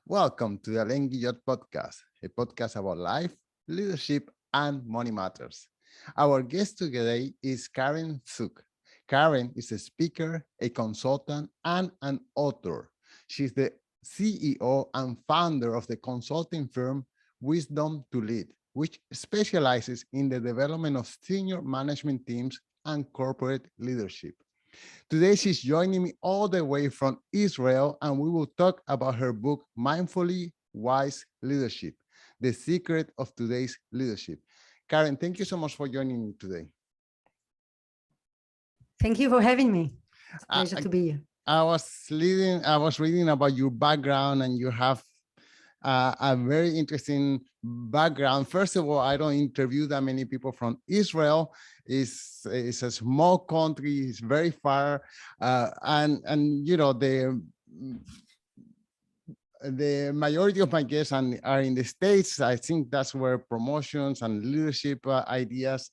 Welcome to the Alain Guillot podcast, a podcast about life, leadership, and money matters. Our guest today is Keren Tsuk. Karen is a speaker, a consultant, and an author. She's the CEO and founder of the consulting firm Wisdom to Lead, which specializes in the development of senior management teams and corporate leadership. Today, she's joining me all the way from Israel, and we will talk about her book, Mindfully Wise Leadership, The Secret of Today's Leadership. Karen, thank you so much for joining me today. Thank you for having me. It's a I, pleasure to be here. I was reading about your background, and you have a very interesting background. First of all, I don't interview that many people from Israel. It's a small country. It's very far, and you know the majority of my guests are in the States. I think that's where promotions and leadership ideas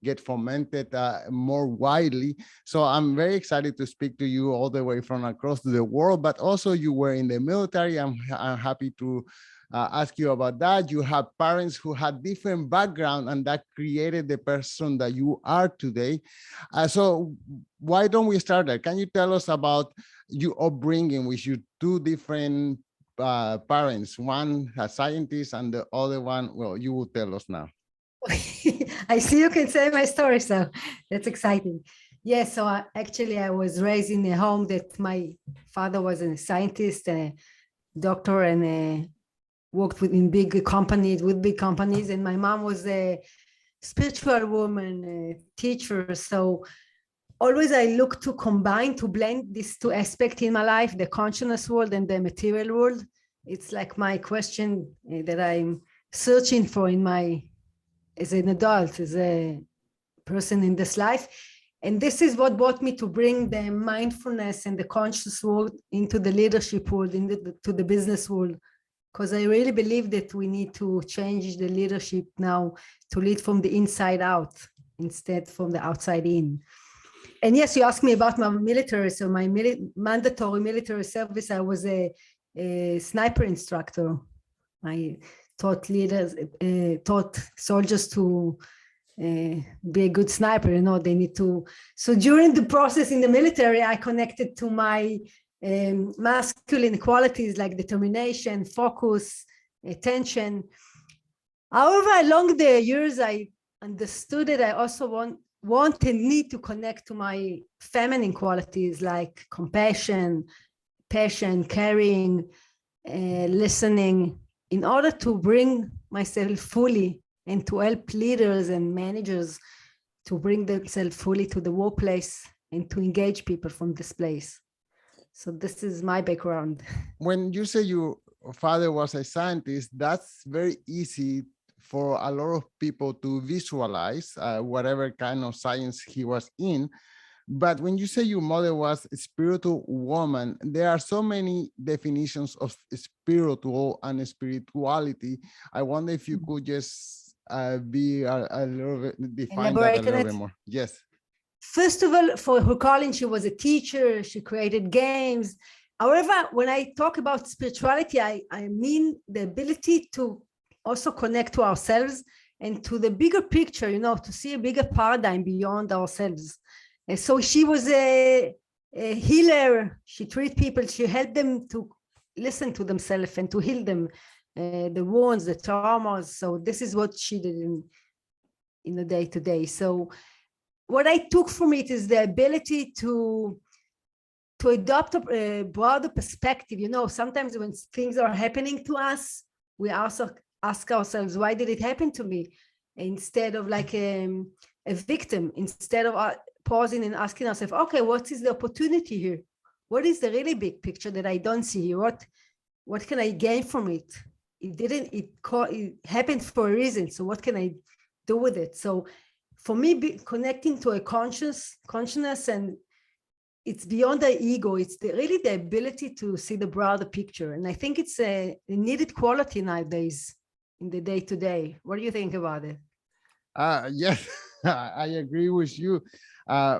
get fomented more widely. So I'm very excited to speak to you all the way from across the world, but also you were in the military. I'm happy to ask you about that. You have parents who had different background, and that created the person that you are today. So why don't we start there? Can you tell us about your upbringing with your two different parents, one a scientist and the other one, well, you will tell us now. I see you can say my story, so that's exciting. Yes, so actually I was raised in a home that my father was a scientist, a doctor, and worked in big companies, and my mom was a spiritual woman, a teacher. So always I look to blend these two aspects in my life, the consciousness world and the material world. It's like my question that I'm searching for as an adult, as a person in this life. And this is what brought me to bring the mindfulness and the conscious world into the leadership world, to the business world. Because I really believe that we need to change the leadership now to lead from the inside out instead from the outside in. And yes, you asked me about my military. So my mandatory military service, I was a sniper instructor. I taught soldiers to be a good sniper. You know, they need to. So during the process in the military, I connected to my masculine qualities like determination, focus, attention. However, along the years, I understood that I also want and need to connect to my feminine qualities like compassion, passion, caring, listening, in order to bring myself fully and to help leaders and managers to bring themselves fully to the workplace and to engage people from this place. So this is my background. When you say your father was a scientist, that's very easy for a lot of people to visualize whatever kind of science he was in. But when you say your mother was a spiritual woman, there are so many definitions of spiritual and spirituality. I wonder if you could just be a little bit, define that a little bit more. Yes. First of all, for her calling, she was a teacher. She created games. However, when I talk about spirituality, I mean the ability to also connect to ourselves and to the bigger picture, you know, to see a bigger paradigm beyond ourselves. And so she was a healer. She treated people. She helped them to listen to themselves and to heal them, the wounds, the traumas. So this is what she did in the day to day. So what I took from it is the ability to adopt a broader perspective. You know, sometimes when things are happening to us, we also ask ourselves, why did it happen to me? Instead of like a victim, instead of pausing and asking ourselves, okay, what is the opportunity here? What is the really big picture that I don't see here? What can I gain from it? It happened for a reason. So what can I do with it? So for me, connecting to a consciousness, and it's beyond the ego. It's really the ability to see the broader picture. And I think it's a needed quality nowadays in the day-to-day. What do you think about it? Yes, I agree with you. uh,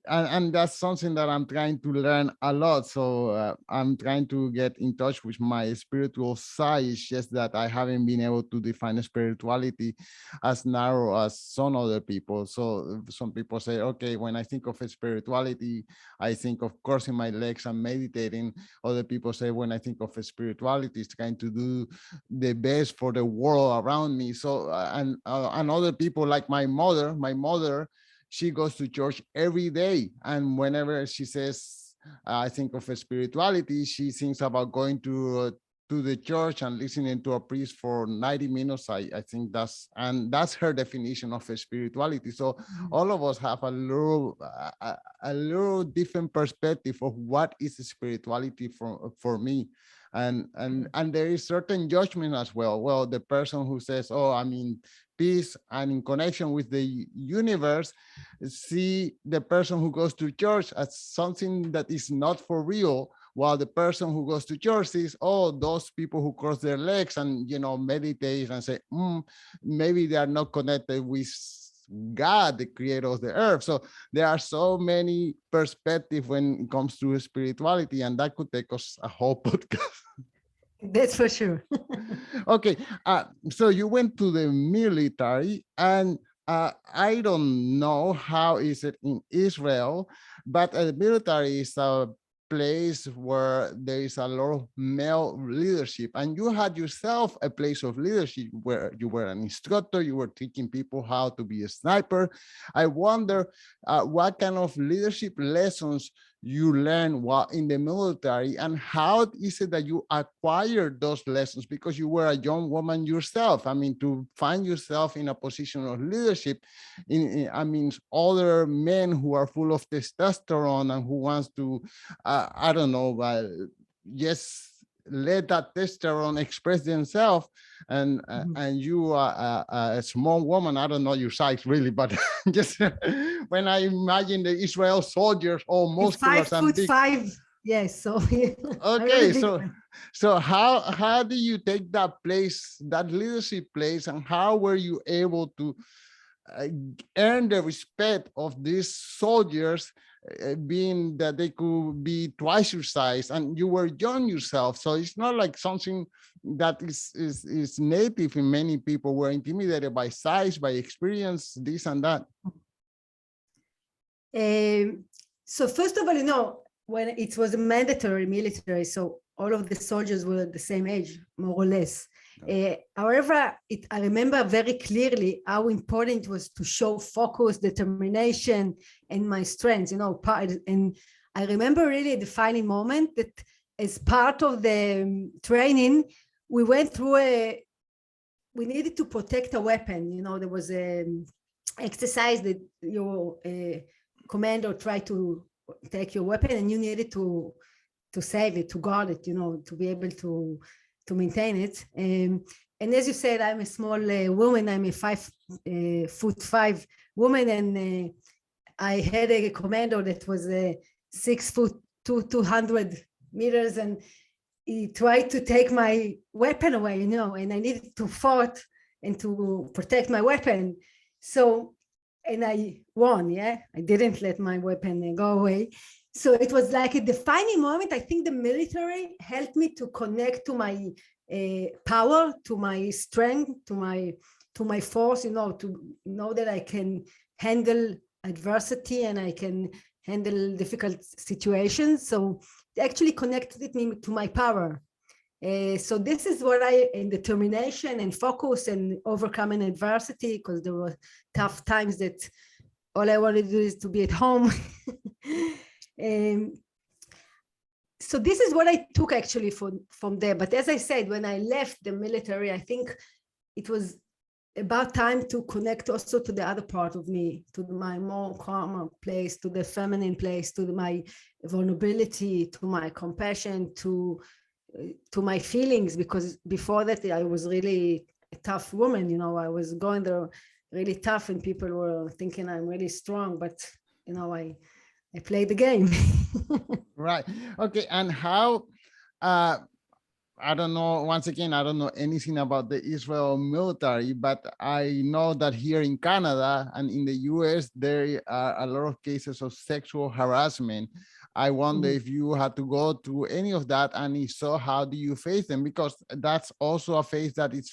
and that's something that I'm trying to learn a lot. So I'm trying to get in touch with my spiritual side. It's just that I haven't been able to define spirituality as narrow as some other people. So some people say, okay, when I think of spirituality, I think of crossing my legs and meditating. Other people say, when I think of spirituality, it's trying to do the best for the world around me. So and other people, like my mother, she goes to church every day, and whenever she says I think of spirituality, she thinks about going to the church and listening to a priest for 90 minutes. I think that's her definition of spirituality. So all of us have a little different perspective of what is spirituality for me. And there is certain judgment as well. Well, the person who says, oh, I mean, peace and in connection with the universe, see the person who goes to church as something that is not for real, while the person who goes to church sees, oh, those people who cross their legs and meditate and say, maybe they are not connected with God, the creator of the earth. So there are so many perspectives when it comes to spirituality, and that could take us a whole podcast. That's for sure. Okay, so you went to the military, and I don't know how is it in Israel, but the military is a place where there is a lot of male leadership, and you had yourself a place of leadership where you were an instructor, you were teaching people how to be a sniper. I wonder what kind of leadership lessons you learned while in the military, and how is it that you acquired those lessons, because you were a young woman yourself. I mean, to find yourself in a position of leadership I mean, other men who are full of testosterone and who wants to I don't know, just let that testosterone express themselves, and you are a small woman. I don't know your size really, but just when I imagine the Israel soldiers, all muscular and big. 5'5". Yes, so Okay, so how do you take that place, that leadership place, and how were you able to uh, earn the respect of these soldiers, being that they could be twice your size and you were young yourself? So it's not like something that is native in many people. Were intimidated by size, by experience, this and that. So first of all, when it was a mandatory military, so all of the soldiers were the same age, more or less. However, I remember very clearly how important it was to show focus, determination, and my strengths, and I remember really a defining moment that as part of the training, we went through we needed to protect a weapon. There was an exercise that your commander tried to take your weapon, and you needed to save it, to guard it, to be able to maintain it. And as you said, I'm a small woman. I'm a 5'5" woman, and I had a commander that was 6'2", 200 meters, and he tried to take my weapon away, and I needed to fight and to protect my weapon. So, and I won, I didn't let my weapon go away. So it was like a defining moment. I think the military helped me to connect to my power, to my strength, to my force, to know that I can handle adversity and I can handle difficult situations. So it actually connected me to my power. So this is what in determination and focus and overcoming adversity, because there were tough times that all I wanted to do is to be at home. So this is what I took actually from there. But as I said, when I left the military, I think it was about time to connect also to the other part of me, to my more calmer place, to the feminine place, to my vulnerability, to my compassion, to my feelings, because before that I was really a tough woman. I was going there really tough, and people were thinking I'm really strong, but I played the game. Right. Okay. And how I don't know, once again, I don't know anything about the Israel military, but I know that here in Canada and in the US, there are a lot of cases of sexual harassment. I wonder if you had to go through any of that, and if so, how do you face them? Because that's also a phase that is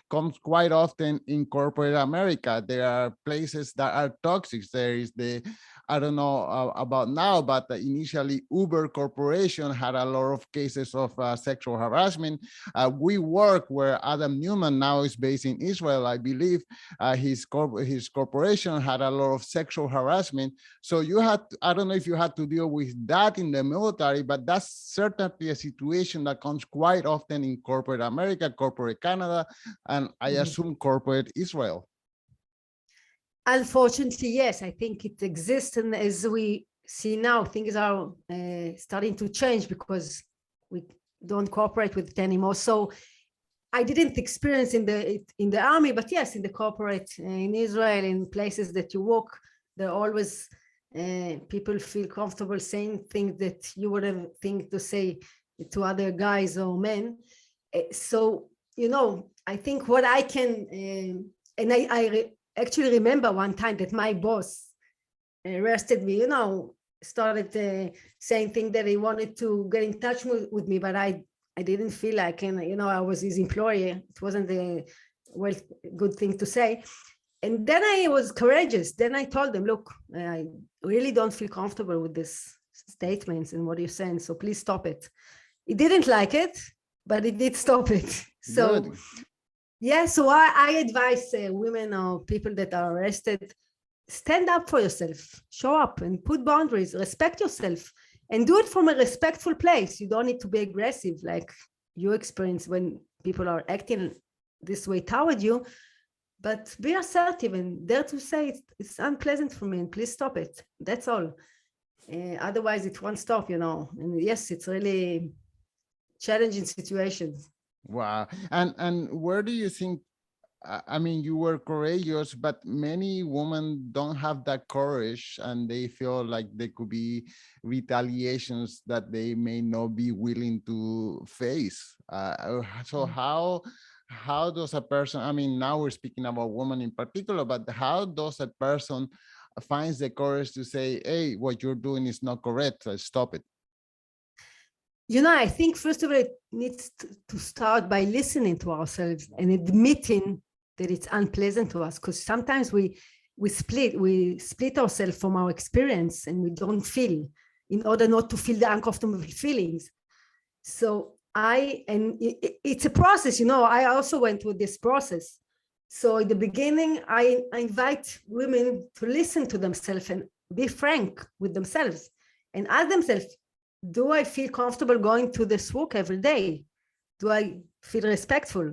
comes quite often in corporate America. There are places that are toxic. There is the, I don't know about now, but initially Uber Corporation had a lot of cases of sexual harassment. We work where Adam Newman now is based in Israel, I believe. His corporation had a lot of sexual harassment. So you had, I don't know if you had to deal with that in the military, but that's certainly a situation that comes quite often in corporate America, corporate Canada, and I assume corporate Israel. Unfortunately, yes, I think it exists. And as we see now, things are starting to change because we don't cooperate with it anymore. So I didn't experience in the army, but yes, in the corporate, in Israel, in places that you work, there are always people feel comfortable saying things that you wouldn't think to say to other guys or men. So, you know, I think what I can, and I actually remember one time that my boss arrested me, you know, started saying things that he wanted to get in touch with me, but I didn't feel like, and you know, I was his employee. It wasn't a good thing to say. And then I was courageous. Then I told them, look, I really don't feel comfortable with these statements and what you're saying, so please stop it. He didn't like it, but he did stop it. So good. Yeah, so I advise women or people that are arrested, stand up for yourself, show up and put boundaries, respect yourself, and do it from a respectful place. You don't need to be aggressive like you experience when people are acting this way toward you, but be assertive and dare to say it's unpleasant for me and please stop it. That's all. Otherwise it won't stop, you know. And yes, it's really challenging situations. Wow. And where do you think, I mean, you were courageous, but many women don't have that courage and they feel like there could be retaliations that they may not be willing to face. So how does a person, I mean, now we're speaking about women in particular, but how does a person finds the courage to say, hey, what you're doing is not correct, let's stop it? You know, I think first of all, it needs to start by listening to ourselves and admitting that it's unpleasant to us, because sometimes we split ourselves from our experience and we don't feel, in order not to feel the uncomfortable feelings. So it's a process, you know. I also went through this process. So in the beginning, I invite women to listen to themselves and be frank with themselves and ask themselves, do I feel comfortable going to this work every day? Do I feel respectful?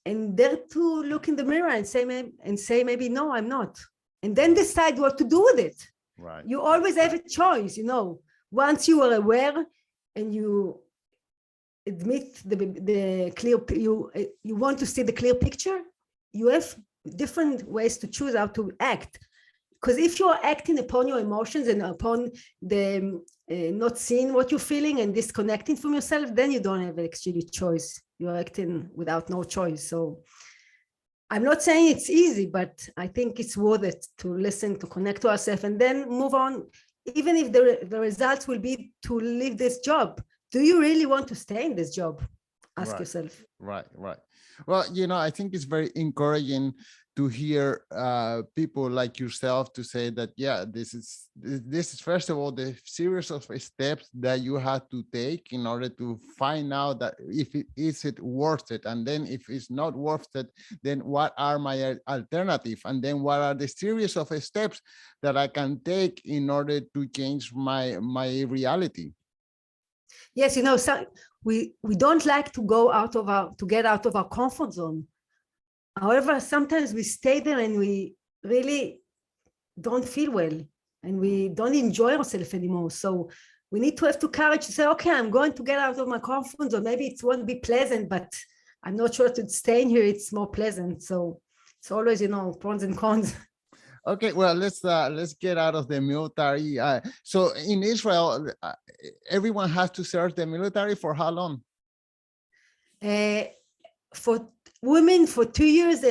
And dare to look in the mirror and say maybe no, I'm not. And then decide what to do with it. Right. You always have a choice, you know. Once you are aware and you admit the clear, you want to see the clear picture, you have different ways to choose how to act. Because if you're acting upon your emotions and upon the not seeing what you're feeling and disconnecting from yourself, then you don't have actually choice. You're acting without no choice. So I'm not saying it's easy, but I think it's worth it to listen, to connect to ourselves, and then move on. Even if the results will be to leave this job, do you really want to stay in this job? Ask yourself. Right. Well, you know, I think it's very encouraging to hear people like yourself to say that, yeah, this is first of all the series of steps that you have to take in order to find out that if it is worth it, and then if it's not worth it, then what are my alternatives, and then what are the series of steps that I can take in order to change my reality. Yes, you know, so we don't like to get out of our comfort zone. However, sometimes we stay there and we really don't feel well and we don't enjoy ourselves anymore. So we need to have the courage to say, okay, I'm going to get out of my comfort zone. Maybe it won't be pleasant, but I'm not sure to stay in here. It's more pleasant. So it's always, you know, pros and cons. Okay, well, let's get out of the military. So in Israel, everyone has to serve the military for how long? For women for 2 years,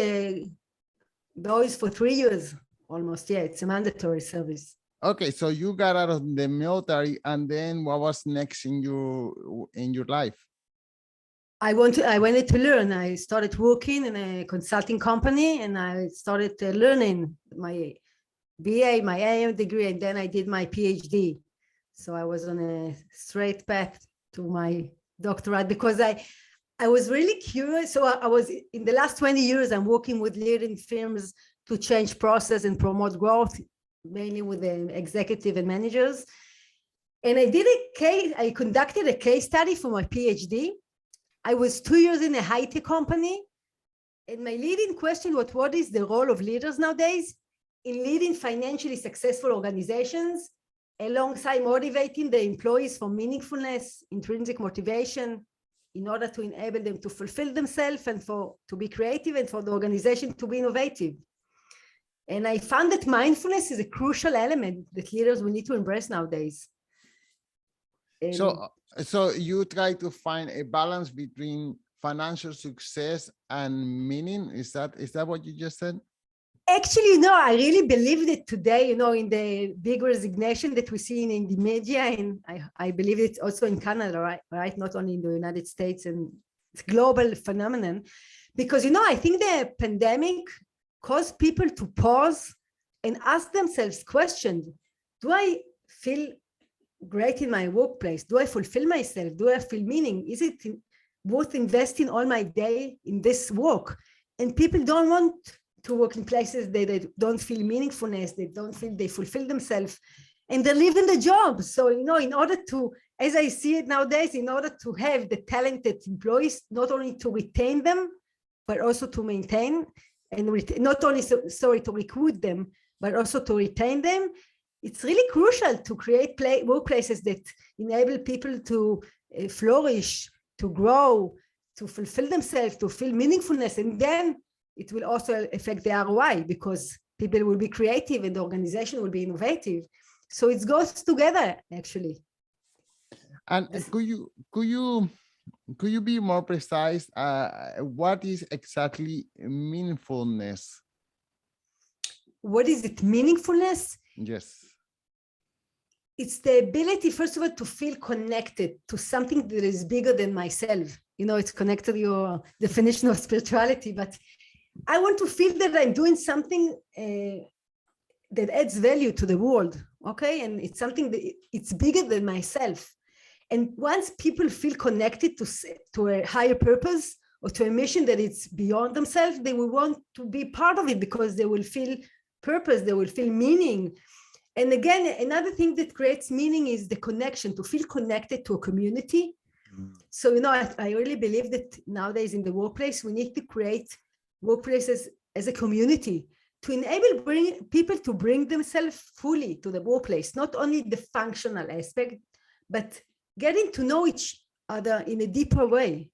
boys for 3 years almost. Yeah, it's a mandatory service. Okay, so you got out of the military, and then what was next in your life? I wanted to learn. I started working in a consulting company, and I started learning my BA, my AM degree, and then I did my PhD. So I was on a straight path to my doctorate because I was really curious. So I was in the last 20 years, I'm working with leading firms to change process and promote growth, mainly with the executive and managers. And I conducted a case study for my PhD. I was 2 years in a high-tech company. And my leading question was, what is the role of leaders nowadays in leading financially successful organizations, alongside motivating the employees for meaningfulness, intrinsic motivation, in order to enable them to fulfill themselves and to be creative and for the organization to be innovative. And I found that mindfulness is a crucial element that leaders will need to embrace nowadays. So you try to find a balance between financial success and meaning. Is that what you just said? Actually, no, I really believe that today, in the big resignation that we see in the media, and I believe it's also in Canada, right? Not only in the United States, and it's a global phenomenon. Because, I think the pandemic caused people to pause and ask themselves questions. Do I feel great in my workplace? Do I fulfill myself? Do I feel meaning? Is it worth investing all my day in this work? And people don't want to work in places they don't feel meaningfulness, they don't feel they fulfill themselves, and they live in the job. So, in order to, as I see it nowadays, in order to have the talented employees, not only to retain them, but also to maintain and not only, to recruit them, but also to retain them, it's really crucial to create workplaces that enable people to flourish, to grow, to fulfill themselves, to feel meaningfulness. And then it will also affect the ROI because people will be creative and the organization will be innovative. So it goes together, actually. And could you be more precise? What is exactly meaningfulness? What is it? Meaningfulness? Yes. It's the ability, first of all, to feel connected to something that is bigger than myself. It's connected to your definition of spirituality, but I want to feel that I'm doing something that adds value to the world, okay? And it's something that it's bigger than myself. And once people feel connected to a higher purpose or to a mission that it's beyond themselves, they will want to be part of it because they will feel purpose, they will feel meaning. And again, another thing that creates meaning is the connection, to feel connected to a community. So, I really believe that nowadays in the workplace, we need to create workplaces as a community to enable people to bring themselves fully to the workplace, not only the functional aspect, but getting to know each other in a deeper way,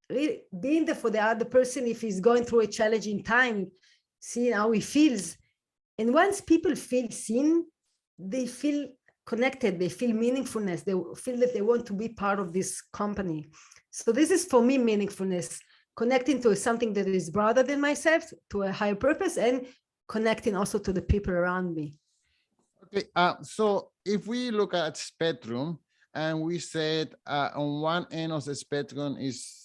really being there for the other person if he's going through a challenging time, seeing how he feels. And once people feel seen, they feel connected, they feel meaningfulness, they feel that they want to be part of this company. So this is for me meaningfulness, connecting to something that is broader than myself, to a higher purpose, and connecting also to the people around me. Okay, so if we look at spectrum, and we said on one end of the spectrum is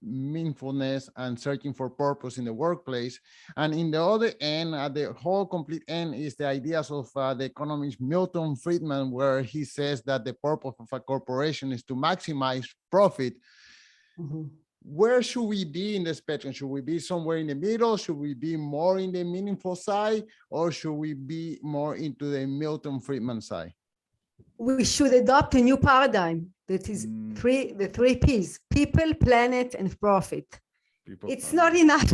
meaningfulness and searching for purpose in the workplace, and in the other end, at the whole complete end, is the ideas of the economist Milton Friedman, where he says that the purpose of a corporation is to maximize profit. Mm-hmm. Where should we be in the spectrum? Should we be somewhere in the middle? Should we be more in the meaningful side, or should we be more into the Milton Friedman side? We should adopt a new paradigm that is the three P's: people, planet, and profit. It's not enough.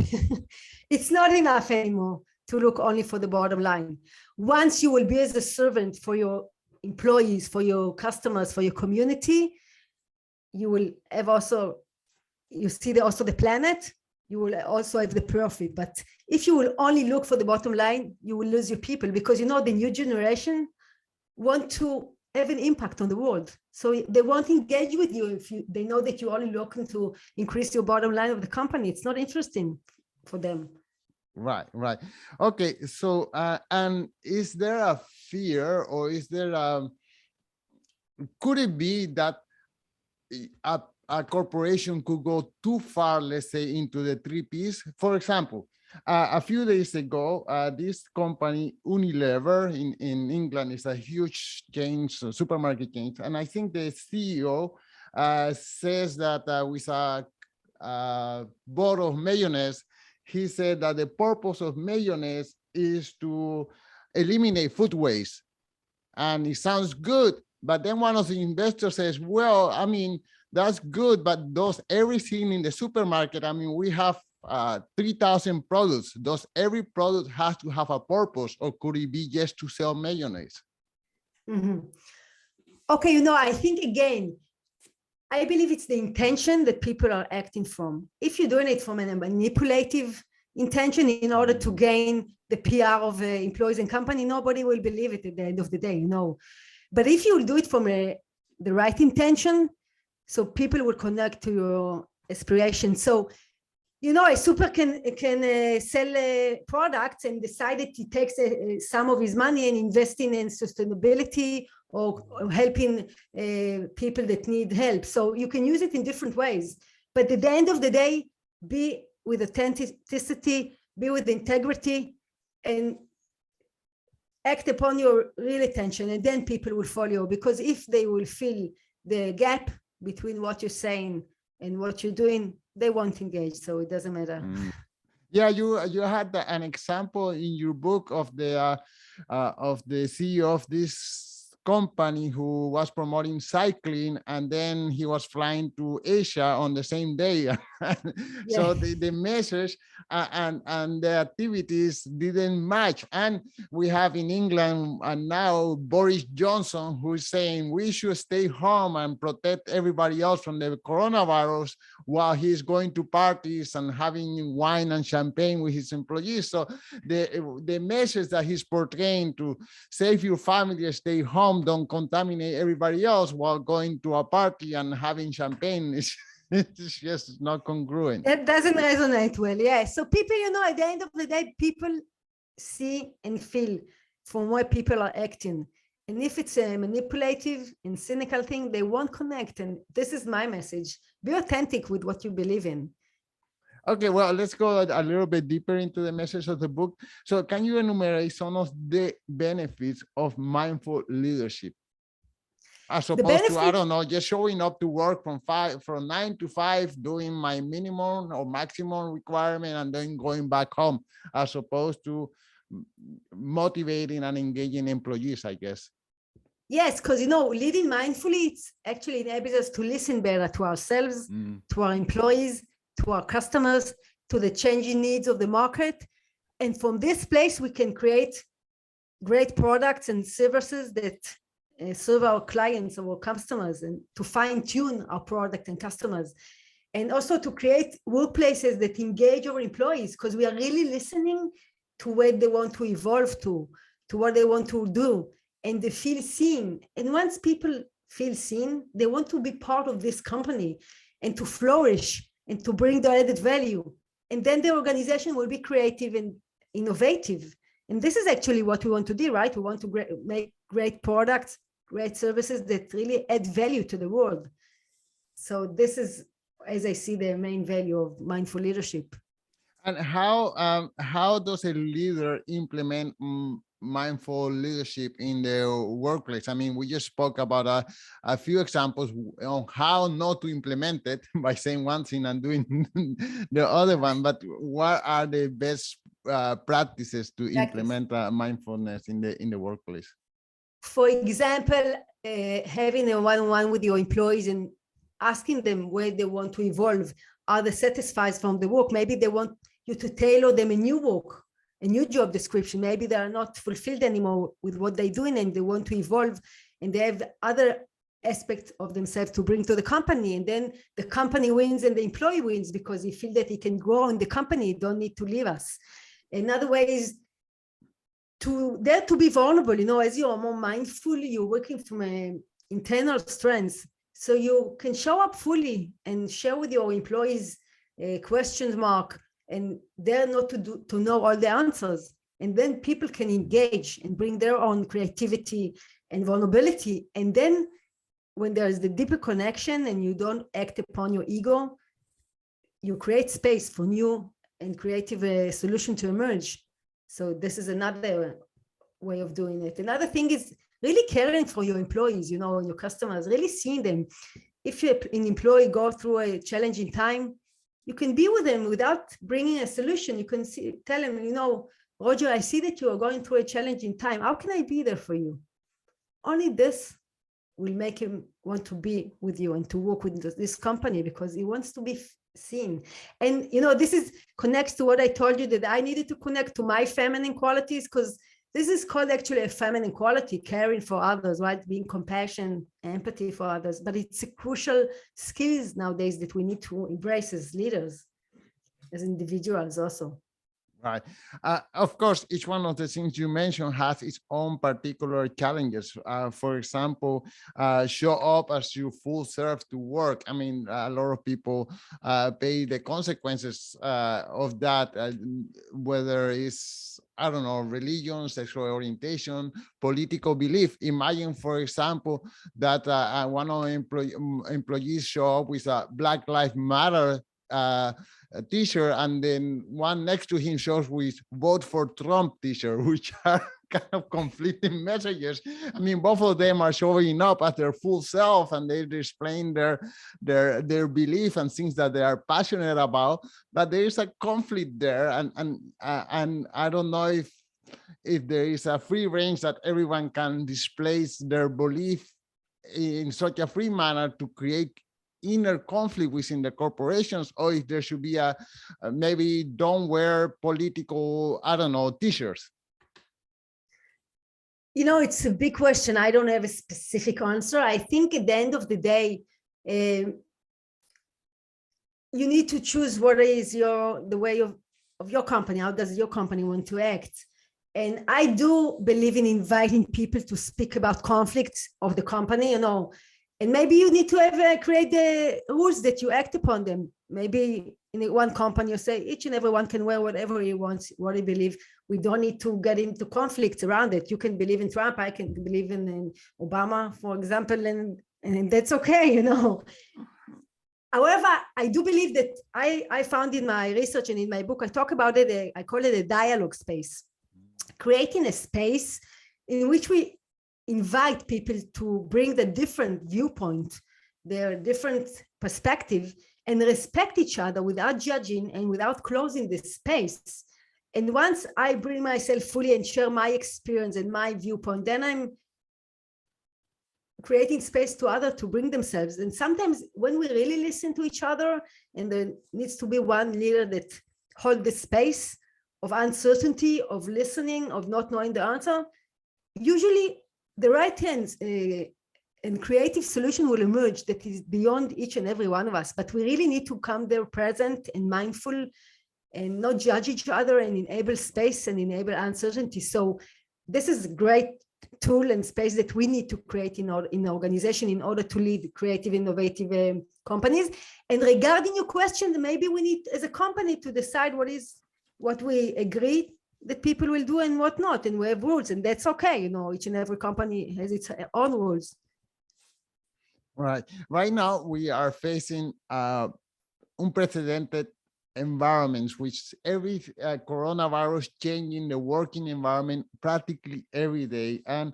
It's not enough anymore to look only for the bottom line. Once you will be as a servant for your employees, for your customers, for your community, you will have also, you see also the planet, you will also have the profit. But if you will only look for the bottom line, you will lose your people, because the new generation want to have an impact on the world. So they won't engage with you if they know that you're only looking to increase your bottom line of the company. It's not interesting for them. Right, right. Okay, so and is there a fear, or is there could it be that a corporation could go too far, let's say, into the three Ps? For example, a few days ago, this company Unilever in England is a huge chain, supermarket chain, and I think the CEO says that with a bottle of mayonnaise, he said that the purpose of mayonnaise is to eliminate food waste. And it sounds good, but then one of the investors says, well, I mean, that's good, but does everything in the supermarket, I mean, we have 3,000 products. Does every product has to have a purpose, or could it be just to sell mayonnaise? Mm-hmm. Okay, you know, I think again, I believe it's the intention that people are acting from. If you're doing it from a manipulative intention in order to gain the PR of employees and company, nobody will believe it at the end of the day, you know. But if you do it from the right intention, so people will connect to your aspiration. So, you know, a super can sell products and decide that he takes some of his money and investing in sustainability or helping people that need help. So you can use it in different ways. But at the end of the day, be with authenticity, be with integrity, and act upon your real attention, and then people will follow. Because if they will feel the gap between what you're saying and what you're doing, they won't engage. So it doesn't matter. Yeah, you had an example in your book of the CEO of this company who was promoting cycling, and then he was flying to Asia on the same day. So the message and the activities didn't match. And we have in England and now Boris Johnson, who's saying we should stay home and protect everybody else from the coronavirus, while he's going to parties and having wine and champagne with his employees. So the message that he's portraying to save your family, stay home, don't contaminate everybody else while going to a party and having champagne is it's just not congruent. That doesn't resonate well. Yeah. So people, you know, at the end of the day, people see and feel from where people are acting. And if it's a manipulative and cynical thing, they won't connect. And this is my message. Be authentic with what you believe in. Okay, well, let's go a little bit deeper into the message of the book. So can you enumerate some of the benefits of mindful leadership? As opposed to, I don't know, just showing up to work from 9 to 5, doing my minimum or maximum requirement and then going back home, as opposed to motivating and engaging employees, I guess. Yes, because, you know, leading mindfully, it's actually enables us to listen better to ourselves, to our employees, to our customers, to the changing needs of the market. And from this place, we can create great products and services that serve our clients, our customers, and to fine tune our product and customers. And also to create workplaces that engage our employees, because we are really listening to where they want to evolve to what they want to do, and they feel seen. And once people feel seen, they want to be part of this company and to flourish and to bring their added value. And then the organization will be creative and innovative. And this is actually what we want to do, right? We want to make great products, great services that really add value to the world. So this is, as I see, the main value of mindful leadership. And how does a leader implement mindful leadership in the workplace? I mean, we just spoke about a few examples on how not to implement it by saying one thing and doing the other one, but what are the best practices to implement mindfulness in the workplace? For example, having a one-on-one with your employees and asking them where they want to evolve. Are they satisfied from the work? Maybe they want you to tailor them a new work, a new job description. Maybe they are not fulfilled anymore with what they're doing and they want to evolve, and they have other aspects of themselves to bring to the company. And then the company wins and the employee wins because he feels that he can grow in the company, don't need to leave us. Another way is to dare to be vulnerable. As you are more mindful, you're working from internal strengths, so you can show up fully and share with your employees question mark, and dare not to know all the answers. And then people can engage and bring their own creativity and vulnerability. And then when there is the deeper connection and you don't act upon your ego, you create space for new and creative solution to emerge. So this is another way of doing it. Another thing is really caring for your employees, your customers, really seeing them. If an employee go through a challenging time, you can be with them without bringing a solution. You can tell them, Roger, I see that you are going through a challenging time. How can I be there for you? Only this will make him want to be with you and to work with this company, because he wants to be seen. And this connects to what I told you, that I needed to connect to my feminine qualities, because this is called actually a feminine quality, caring for others, right? Being compassion, empathy for others. But it's a crucial skills nowadays that we need to embrace as leaders, as individuals also. Right. Of course, each one of the things you mentioned has its own particular challenges. For example, show up as you full self to work. I mean, a lot of people pay the consequences of that, whether it's, I don't know, religion, sexual orientation, political belief. Imagine, for example, that one of employees show up with a Black Lives Matter a t-shirt, and then one next to him shows with vote for Trump t-shirt, which are kind of conflicting messages. I mean, both of them are showing up as their full self, and they're displaying their belief and things that they are passionate about, but there is a conflict there, and I don't know if there is a free range that everyone can display their belief in such a free manner to create inner conflict within the corporations, or if there should be a maybe don't wear political, I don't know, t-shirts. It's a big question. I don't have a specific answer. I think at the end of the day, you need to choose what is the way of your company. How does your company want to act? And I do believe in inviting people to speak about conflicts of the company, and maybe you need to create the rules that you act upon them. Maybe in one company, you say each and everyone can wear whatever he wants, what he believes. We don't need to get into conflicts around it. You can believe in Trump, I can believe in Obama, for example, and that's okay, However, I do believe that I found in my research and in my book, I talk about it, I call it a dialogue space. Creating a space in which we invite people to bring the different viewpoint, their different perspective, and respect each other without judging and without closing the space. And once I bring myself fully and share my experience and my viewpoint, then I'm creating space to others to bring themselves. And sometimes when we really listen to each other, and there needs to be one leader that holds the space of uncertainty, of listening, of not knowing the answer, usually the right hands and creative solution will emerge that is beyond each and every one of us. But we really need to come there present and mindful and not judge each other and enable space and enable uncertainty. So this is a great tool and space that we need to create in the organization in order to lead creative, innovative companies. And regarding your question, maybe we need as a company to decide what we agree that people will do and what not, and we have rules, and that's okay. Each and every company has its own rules. Right. Right now, we are facing unprecedented environments, which every coronavirus changing the working environment practically every day. And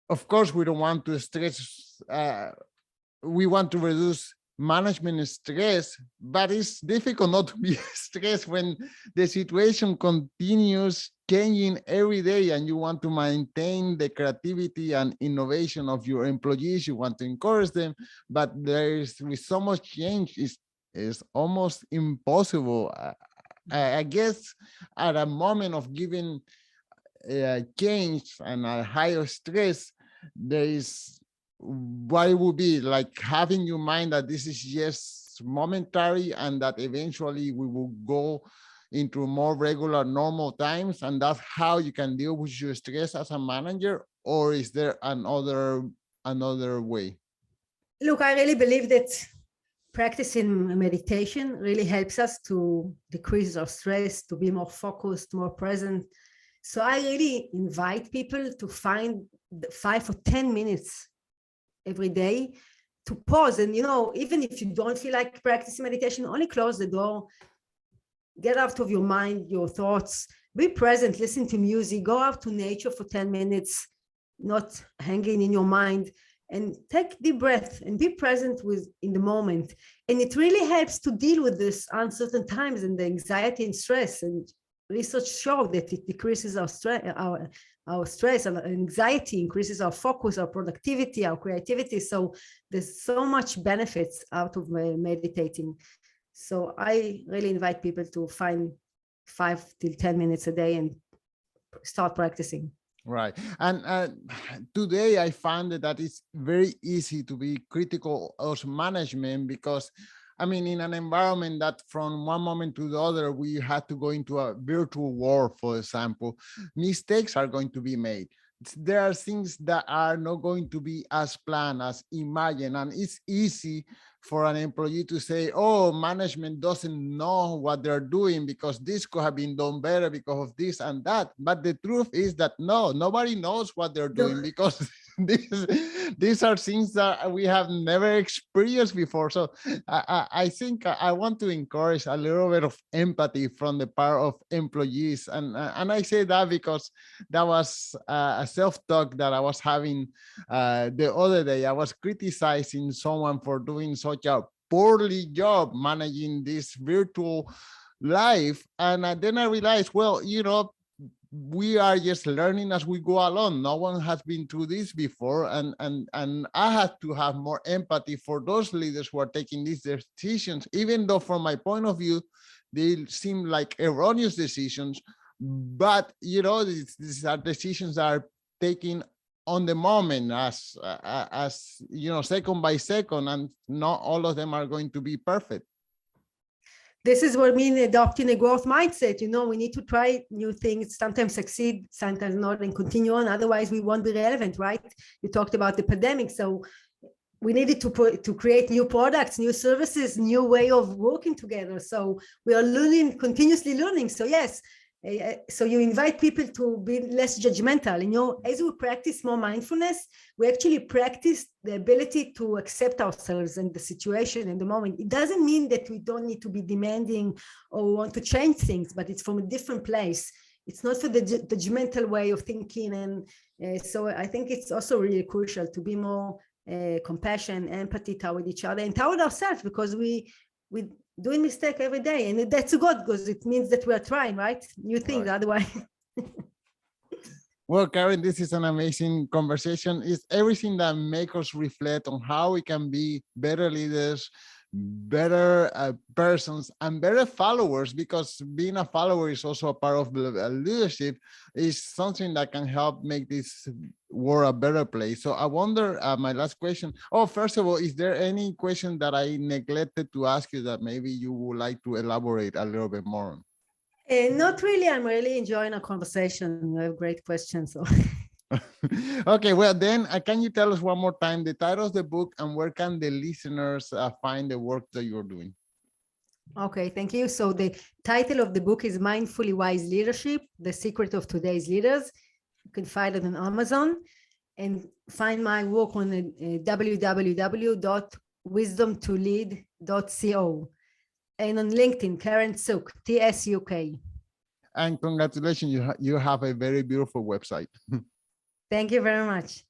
of course, we don't want to stress. We want to reduce management stress, but it's difficult not to be stressed when the situation continues changing every day and you want to maintain the creativity and innovation of your employees. You want to encourage them, but with so much change, it's almost impossible. I guess at a moment of giving change and a higher stress, there is what it would be like having your mind that this is just momentary and that eventually we will go into more regular, normal times, and that's how you can deal with your stress as a manager? Or is there another way? Look, I really believe that practicing meditation really helps us to decrease our stress, to be more focused, more present. So I really invite people to find 5 or 10 minutes every day to pause. And, even if you don't feel like practicing meditation, only close the door, get out of your mind, your thoughts, be present, listen to music, go out to nature for 10 minutes, not hanging in your mind, and take deep breath and be present in the moment. And it really helps to deal with this uncertain times and the anxiety and stress. And research shows that it decreases our stress and anxiety, increases our focus, our productivity, our creativity. So there's so much benefits out of meditating. So I really invite people to find 5 till 10 minutes a day and start practicing. Right. And today I found that it's very easy to be critical of management because, I mean, in an environment that from one moment to the other, we had to go into a virtual world, for example, mistakes are going to be made. There are things that are not going to be as planned, as imagined, and it's easy for an employee to say, oh, management doesn't know what they're doing because this could have been done better because of this and that. But the truth is that no, nobody knows what they're doing because these are things that we have never experienced before. So I think I want to encourage a little bit of empathy from the part of employees. And I say that because that was a self-talk that I was having the other day. I was criticizing someone for doing such a poorly job managing this virtual life. And then I realized, well, we are just learning as we go along. No one has been through this before. And I had to have more empathy for those leaders who are taking these decisions, even though from my point of view, they seem like erroneous decisions. But, these are decisions that are taken on the moment as second by second, and not all of them are going to be perfect. This is what means adopting a growth mindset. We need to try new things, sometimes succeed, sometimes not, and continue on. Otherwise, we won't be relevant, right? You talked about the pandemic. So we needed to create new products, new services, new way of working together. So we are continuously learning. So yes, so you invite people to be less judgmental. As we practice more mindfulness, we actually practice the ability to accept ourselves and the situation and the moment. It doesn't mean that we don't need to be demanding or want to change things, but it's from a different place. It's not for the judgmental way of thinking. And so I think it's also really crucial to be more compassion, empathy toward each other and toward ourselves, because we doing mistake every day, and that's good because it means that we are trying, right? New things, right. Otherwise. Well, Keren, this is an amazing conversation. It's everything that makes us reflect on how we can be better leaders, better persons, and better followers, because being a follower is also a part of leadership, is something that can help make this world a better place. So I wonder, my last question. Oh, first of all, is there any question that I neglected to ask you that maybe you would like to elaborate a little bit more on? Not really. I'm really enjoying our conversation. You have great questions. So. Okay, well then, can you tell us one more time the title of the book and where can the listeners find the work that you're doing? Okay, thank you. So the title of the book is Mindfully Wise Leadership, The Secret of Today's Leaders. You can find it on Amazon, and find my work on www.wisdomtolead.co, and on LinkedIn, Keren Tsuk, TSUK. And congratulations, you have a very beautiful website. Thank you very much.